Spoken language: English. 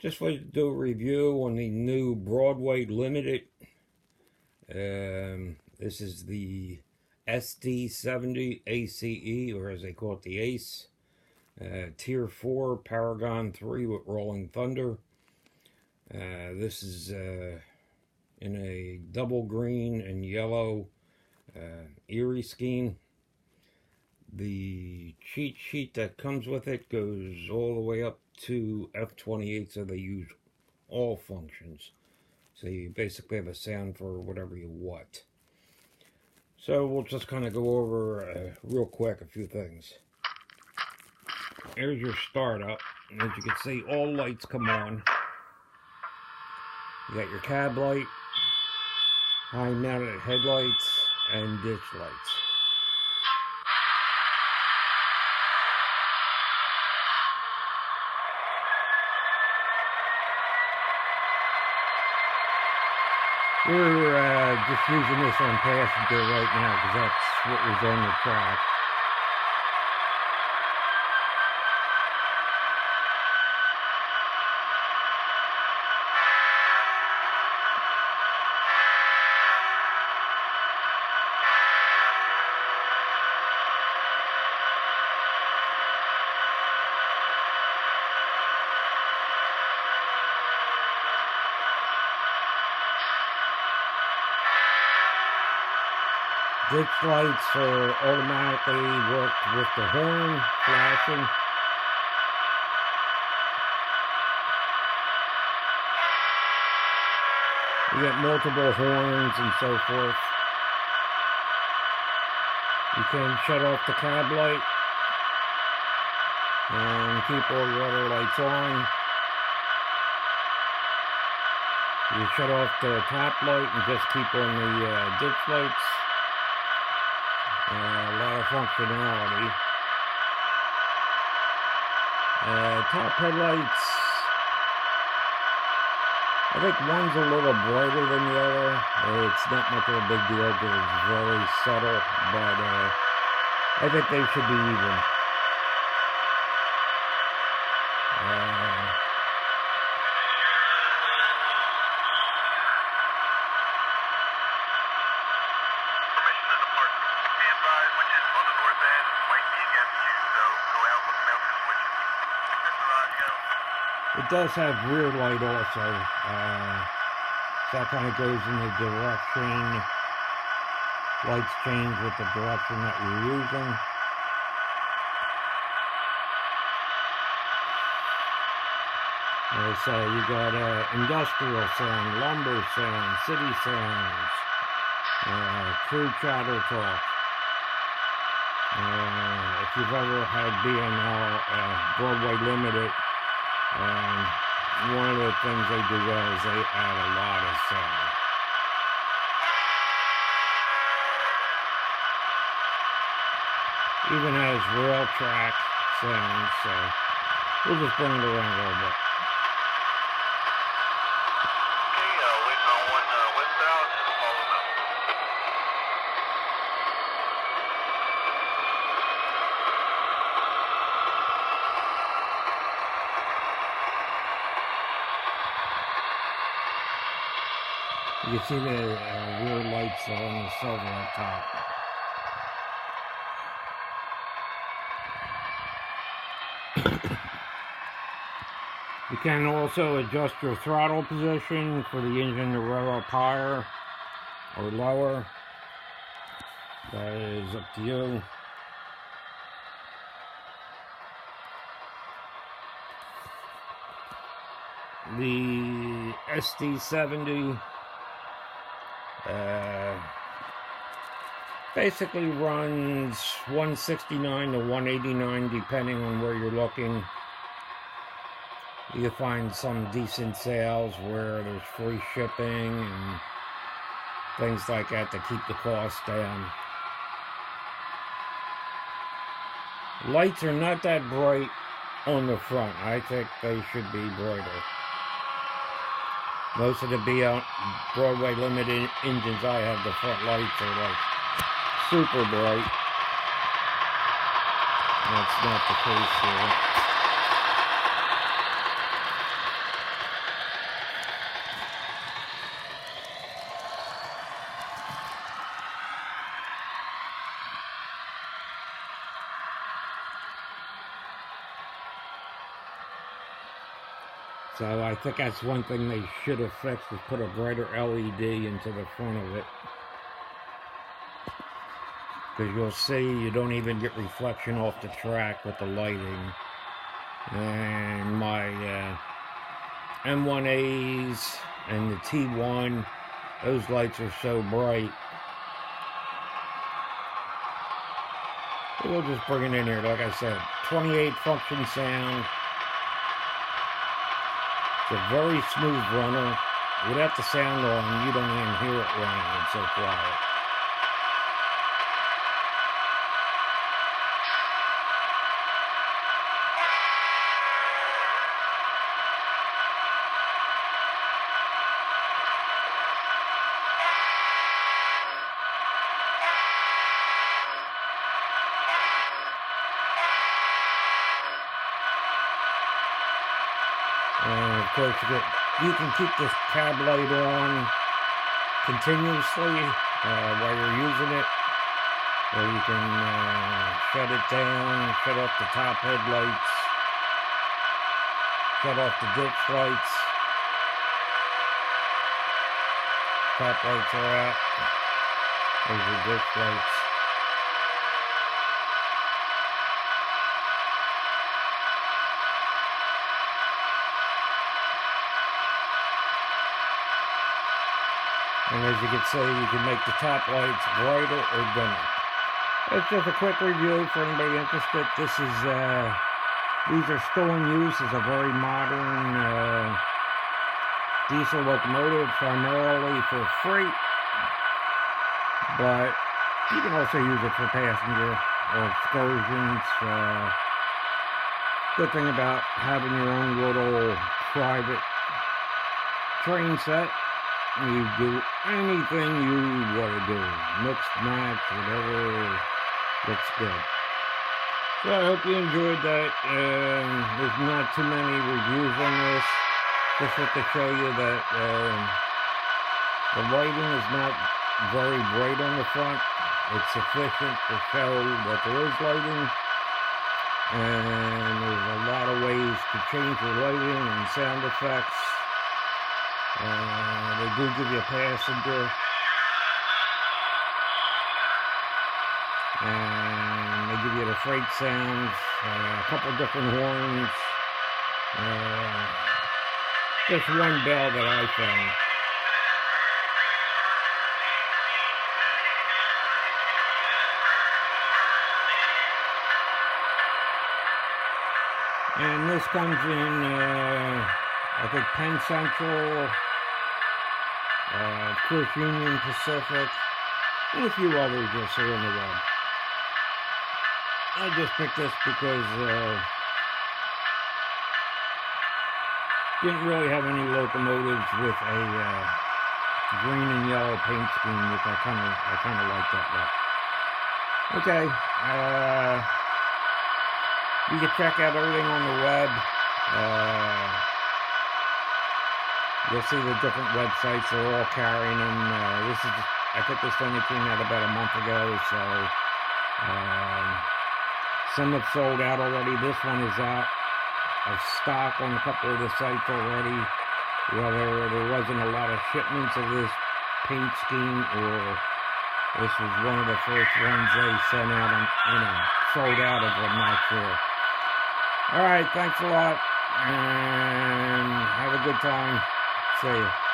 Just wanted to do a review on the new Broadway Limited. This is the SD70ACe, or as they call it, the ACE. Tier 4 Paragon 3 with Rolling Thunder. This is in a double green and yellow Erie scheme. The cheat sheet that comes with it goes all the way up to F28, so they use all functions. So you basically have a sound for whatever you want. So we'll just kind of go over real quick a few things. Here's your startup, and as you can see, all lights come on. You got your cab light, high mounted headlights, and ditch lights. We're just using this on passenger right now because that's what was on the track. Ditch lights are automatically worked with the horn flashing. You get multiple horns and so forth. You can shut off the cab light and keep all your other lights on. You shut off the top light and just keep on the ditch lights. A lot of functionality. Top headlights, I think one's a little brighter than the other. It's not much of a big deal because it's very subtle, but I think they should be even. It does have rear light also, so that kind of goes in the direction. Lights change with the direction that you're using. So you got industrial sound, lumber sound, city sounds, crew chatter talk. If you've ever had Broadway Limited, one of the things they do well is they add a lot of sound. Even has rail track sounds, so we'll just bring it around a little bit. Waiting on one westbound, follow them. You can see the rear lights on the silver up top. You can also adjust your throttle position for the engine to rev up higher or lower. That is up to you. The SD70 basically runs 169 to 189 depending on where you're looking. You can find some decent sales where there's free shipping and things like that to keep the cost down. Lights are not that bright on the front. I think they should be brighter. Most of the Broadway Limited engines I have, the front lights are like super bright. That's not the case here. So I think that's one thing they should have fixed, is put a brighter LED into the front of it. Because you'll see you don't even get reflection off the track with the lighting. And my M1As and the T1, those lights are so bright. We'll just bring it in here, like I said, 28 function sound. It's a very smooth runner. Without the sound on, you don't even hear it running. It's so quiet. And of course, you can keep this cab light on continuously while you're using it, or you can shut it down, shut off the top headlights, shut off the ditch lights. Top lights are out. There's your ditch lights. And as you can see, you can make the top lights brighter or dimmer. It's just a quick review for anybody interested. These are still in use as a very modern diesel locomotive, primarily for freight. But you can also use it for passenger or excursions. Good thing about having your own little private train set. You do anything you want to do. Mix, match, whatever looks good. So I hope you enjoyed that. There's not too many reviews on this. Just to show you that the lighting is not very bright on the front. It's sufficient to show that there is lighting. And there's a lot of ways to change your lighting and sound effects. They do give you a passenger, and they give you the freight sounds, a couple different horns, just one bell that I found. And this comes in, I think, Penn Central, of course, Union Pacific, and a few others you'll see on the web. I just picked this because didn't really have any locomotives with a green and yellow paint scheme, which I kind of like that look. Okay, you can check out everything on the web. You'll see the different websites, they're all carrying them. I think this only came out about a month ago, so some have sold out already. This one is out of stock on a couple of the sites already. Whether there wasn't a lot of shipments of this paint scheme, or this was one of the first ones they sent out and, sold out of, I'm not sure. Alright, thanks a lot, and have a good time. See you.